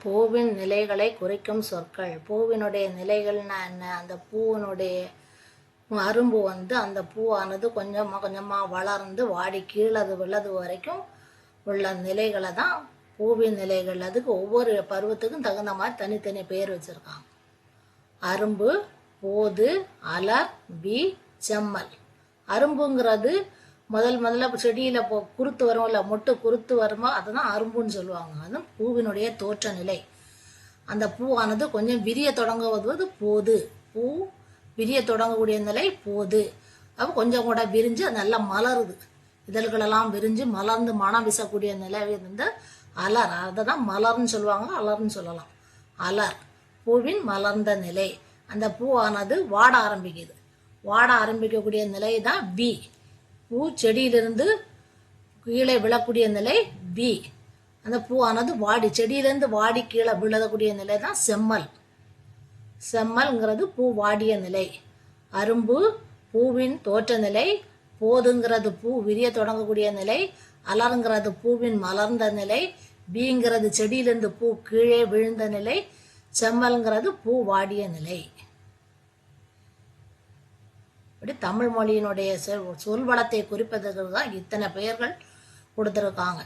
பூவின் நிலைகளை குறிக்கும் சொற்கள். பூவினுடைய நிலைகள்னா என்ன? அந்த பூவினுடைய அரும்பு அந்த பூவானது கொஞ்சமாக கொஞ்சமாக வளர்ந்து வாடி கீழே விழது வரைக்கும் உள்ள நிலைகளை தான் பூவின் நிலைகள். அதுக்கு ஒவ்வொரு பருவத்துக்கும் தகுந்த மாதிரி தனித்தனி பெயர் வச்சுருக்காங்க. அரும்பு, போது, அலர், பி, செம்மல். அரும்புங்கிறது முதல்ல செடியில் குருத்து வரும் இல்லை, மொட்டு குருத்து வருமோ அதுதான் அரும்புன்னு சொல்லுவாங்க. அது பூவினுடைய தோற்ற நிலை. அந்த பூவானது கொஞ்சம் விரிய தொடங்குவது போது. பூ விரிய தொடங்கக்கூடிய நிலை போது. அப்போ கொஞ்சம் கூட விரிஞ்சு நல்லா மலருது. இதழ்களெல்லாம் விரிஞ்சு மலர்ந்து மனம் வீசக்கூடிய நிலை அலர். அதை தான் மலர்ன்னு சொல்லுவாங்க, அலர்ன்னு சொல்லலாம். அலர் பூவின் மலர்ந்த நிலை. அந்த பூவானது வாட ஆரம்பிக்குது. வாட ஆரம்பிக்கக்கூடிய நிலை தான் பி. பூ செடியிலிருந்து கீழே விழக்கூடிய நிலை பி. அந்த பூவானது வாடி செடியிலிருந்து வாடி கீழே விழக்கூடிய நிலை தான் செம்மல். செம்மல்ங்கிறது பூ வாடிய நிலை. அரும்பு பூவின் தோற்ற நிலை. போதுங்கிறது பூ விரிய தொடங்கக்கூடிய நிலை. அலருங்கிறது பூவின் மலர்ந்த நிலை. பிங்கிறது செடியிலிருந்து பூ கீழே விழுந்த நிலை. செம்மல்ங்கிறது பூ வாடிய நிலை. இப்படி தமிழ் மொழியினுடைய சொல் வளத்தை குறிப்பதற்கு தான் இத்தனை பெயர்கள் கொடுத்துருக்காங்க.